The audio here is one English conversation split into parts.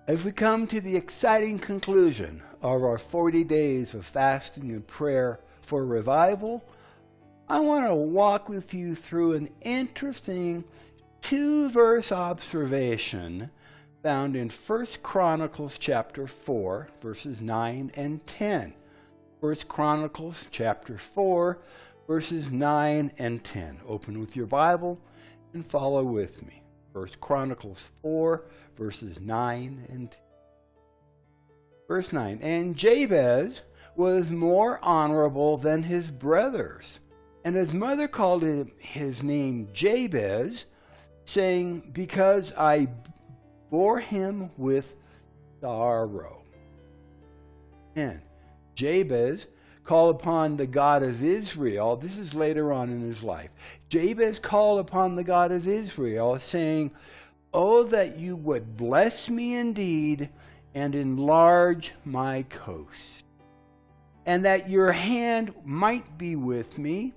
As we come to the exciting conclusion of our 40 days of fasting and prayer for revival, I want to walk with you through an interesting 2-verse observation found in 1 Chronicles chapter 4, verses 9 and 10. 1 Chronicles chapter 4, verses 9 and 10. Open with your Bible and follow with me. 1 Chronicles 4, verses 9 and 10. Verse 9, and Jabez was more honorable than his brothers, and his mother called him his name Jabez, saying, because I bore him with sorrow. And Jabez called upon the God of Israel. This is later on in his life. Jabez called upon the God of Israel, saying, oh, that you would bless me indeed and enlarge my coast, and that your hand might be with me,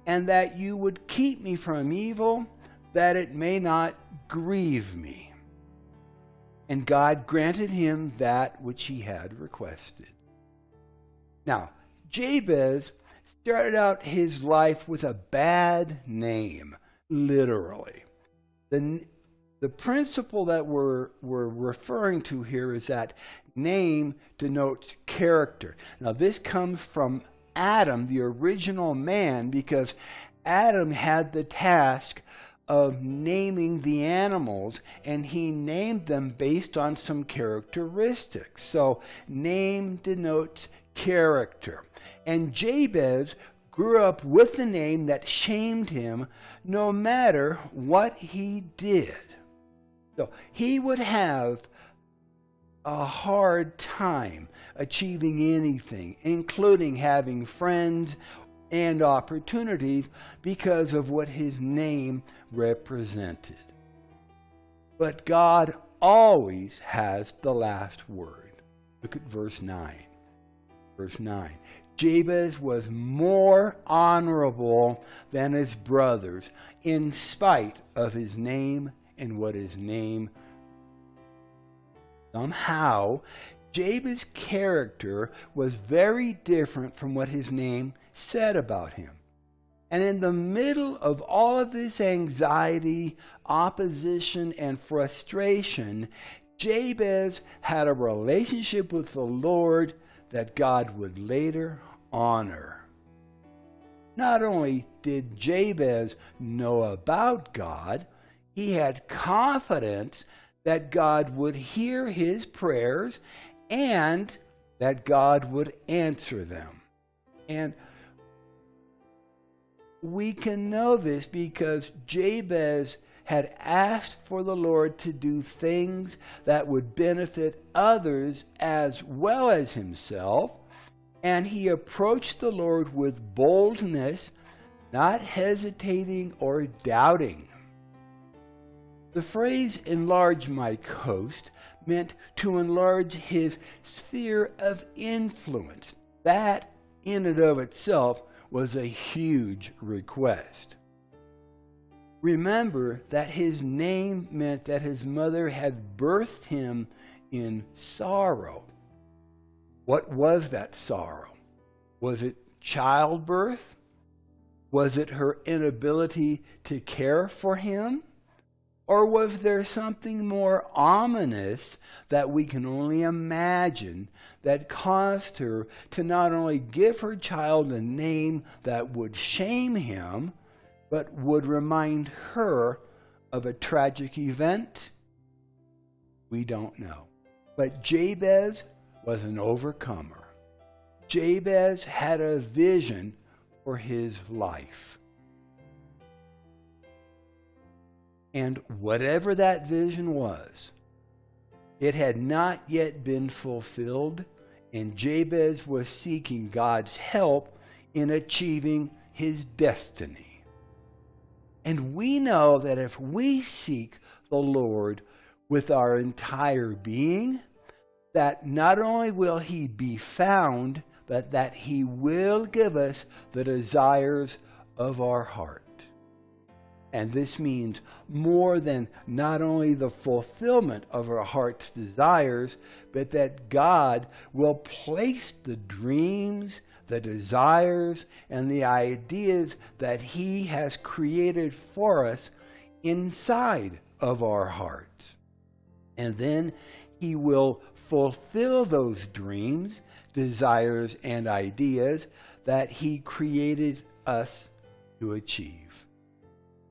and that you would keep me from evil, that it may not grieve me. And God granted him that which he had requested. Now, Jabez started out his life with a bad name, literally. The principle that we're referring to here is that name denotes character. Now, this comes from Adam, the original man, because Adam had the task of naming the animals, and he named them based on some characteristics. So, name denotes character. And Jabez grew up with a name that shamed him no matter what he did. So he would have a hard time achieving anything, including having friends and opportunities, because of what his name represented. But God always has the last word. Look at verse 9. Verse 9. Jabez was more honorable than his brothers, in spite of his name and what his name. Somehow, Jabez's character was very different from what his name said about him. And in the middle of all of this anxiety, opposition, and frustration, Jabez had a relationship with the Lord that God would later honor. Not only did Jabez know about God, he had confidence that God would hear his prayers and that God would answer them. And we can know this because Jabez had asked for the Lord to do things that would benefit others as well as himself, and he approached the Lord with boldness, not hesitating or doubting. The phrase enlarge my coast meant to enlarge his sphere of influence. That in and of itself was a huge request. Remember that his name meant that his mother had birthed him in sorrow. What was that sorrow? Was it childbirth? Was it her inability to care for him? Or was there something more ominous that we can only imagine that caused her to not only give her child a name that would shame him, but would remind her of a tragic event? We don't know. But Jabez was an overcomer. Jabez had a vision for his life. And whatever that vision was, it had not yet been fulfilled, and Jabez was seeking God's help in achieving his destiny. And we know that if we seek the Lord with our entire being, that not only will he be found, but that he will give us the desires of our heart. And this means more than not only the fulfillment of our heart's desires, but that God will place the dreams, the desires, and the ideas that He has created for us inside of our hearts. And then He will fulfill those dreams, desires, and ideas that He created us to achieve.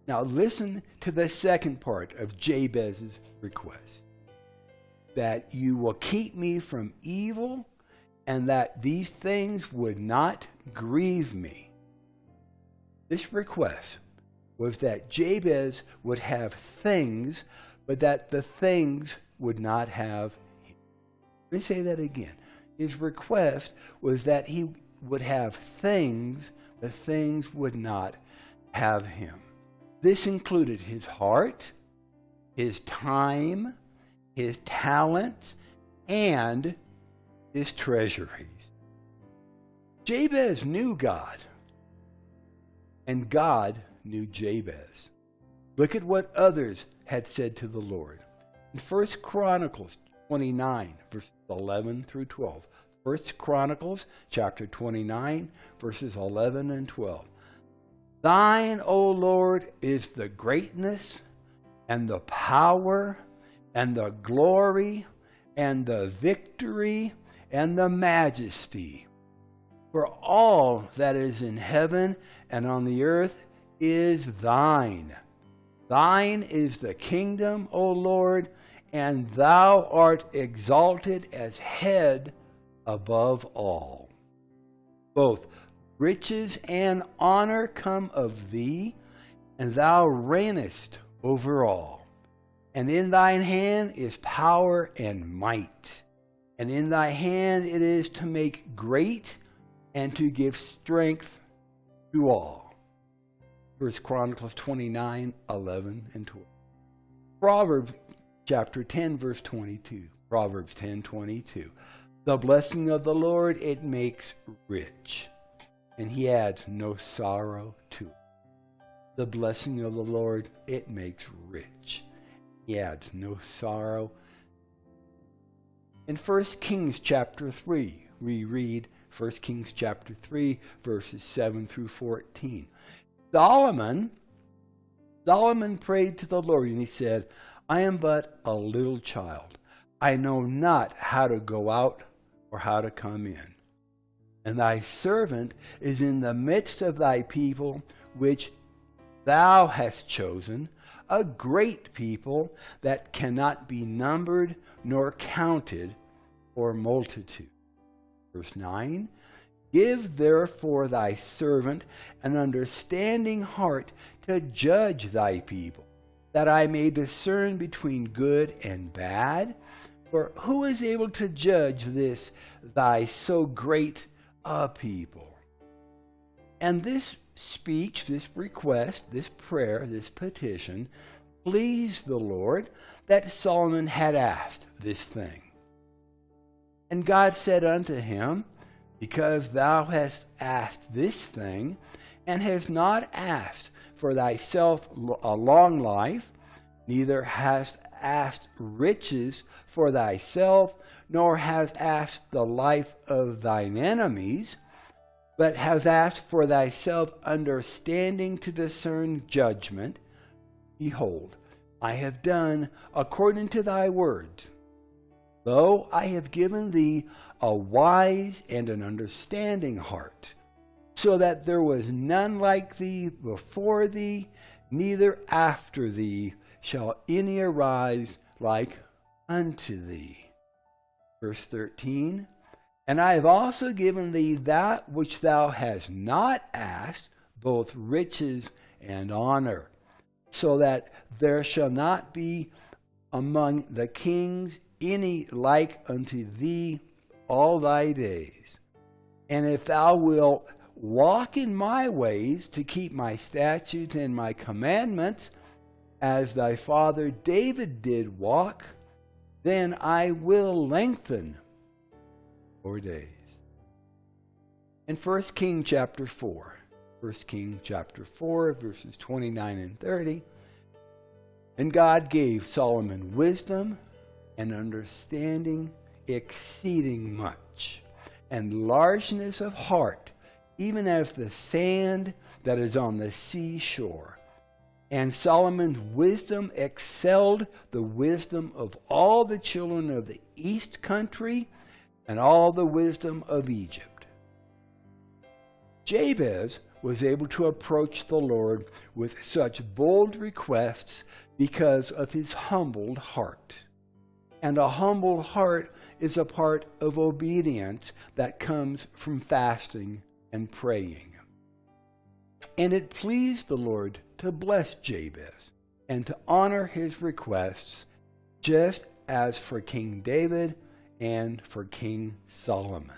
Now listen to the second part of Jabez's request. That you will keep me from evil, and that these things would not grieve me. This request was that Jabez would have things, but that the things would not have him. Let me say that again. His request was that he would have things, but things would not have him. This included his heart, his time, his talents, and his treasuries. Jabez knew God, and God knew Jabez. Look at what others had said to the Lord. In 1 Chronicles 29, verses 11 through 12. 1 Chronicles chapter 29, verses 11 and 12. Thine, O Lord, is the greatness and the power and the glory and the victory and the majesty. For all that is in heaven and on the earth is thine. Thine is the kingdom, O Lord, and thou art exalted as head above all. Both riches and honor come of thee, and thou reignest over all. And in thine hand is power and might. And in thy hand it is to make great and to give strength to all. 1 Chronicles 29, 11 and 12. Proverbs chapter 10, verse 22. Proverbs 10, 22. The blessing of the Lord, it makes rich, and He adds no sorrow to it. The blessing of the Lord, it makes rich. He adds no sorrow. In 1 Kings chapter 3, we read 1 Kings chapter 3, verses 7 through 14. Solomon prayed to the Lord, and he said, I am but a little child. I know not how to go out or how to come in. And thy servant is in the midst of thy people, which thou hast chosen, a great people that cannot be numbered nor counted for multitude. Verse 9, give therefore thy servant an understanding heart to judge thy people, that I may discern between good and bad. For who is able to judge this thy so great a people? And this speech, this request, this prayer, this petition pleased the Lord, that Solomon had asked this thing. And God said unto him, because thou hast asked this thing, and hast not asked for thyself a long life, neither hast asked riches for thyself, nor hast asked the life of thine enemies, but hast asked for thyself understanding to discern judgment. Behold, I have done according to thy words. Lo, I have given thee a wise and an understanding heart, so that there was none like thee before thee, neither after thee shall any arise like unto thee. Verse 13, and I have also given thee that which thou hast not asked, both riches and honor, so that there shall not be among the kings any like unto thee all thy days. And if thou wilt walk in my ways to keep my statutes and my commandments, as thy father David did walk, then I will lengthen your days. In 1 Kings chapter 4, 1 Kings chapter 4, verses 29 and 30. And God gave Solomon wisdom and understanding exceeding much, and largeness of heart, even as the sand that is on the seashore. And Solomon's wisdom excelled the wisdom of all the children of the east country and all the wisdom of Egypt. Jabez was able to approach the Lord with such bold requests because of his humbled heart. And a humbled heart is a part of obedience that comes from fasting and praying. And it pleased the Lord to bless Jabez and to honor his requests, just as for King David and for King Solomon.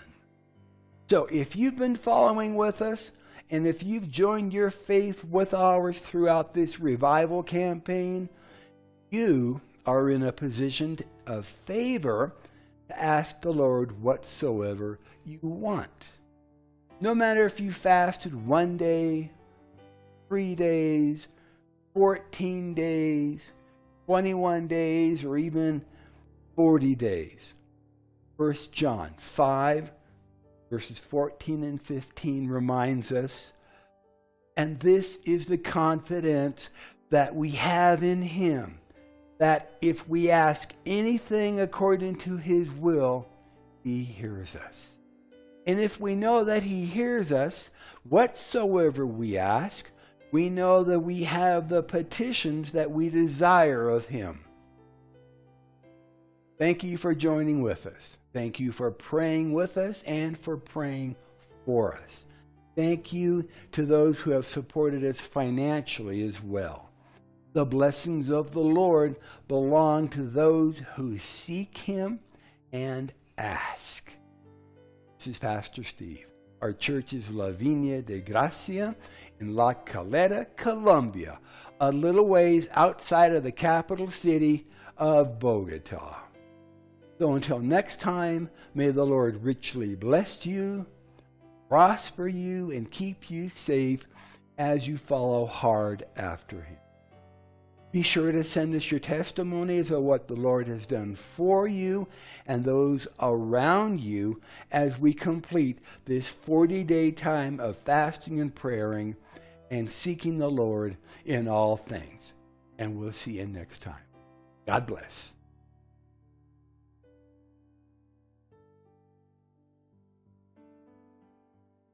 So if you've been following with us, and if you've joined your faith with ours throughout this revival campaign, you are in a position of favor to ask the Lord whatsoever you want. No matter if you fasted 1 day, 3 days, 14 days, 21 days, or even 40 days. 1 John 5, verses 14 and 15 reminds us, and this is the confidence that we have in him, that if we ask anything according to his will, he hears us. And if we know that he hears us, whatsoever we ask, we know that we have the petitions that we desire of him. Thank you for joining with us. Thank you for praying with us and for praying for us. Thank you to those who have supported us financially as well. The blessings of the Lord belong to those who seek him and ask. This is Pastor Steve. Our church is La Viña de Gracia in La Calera, Colombia, a little ways outside of the capital city of Bogotá. So until next time, may the Lord richly bless you, prosper you, and keep you safe as you follow hard after him. Be sure to send us your testimonies of what the Lord has done for you and those around you as we complete this 40-day time of fasting and praying and seeking the Lord in all things. And we'll see you next time. God bless.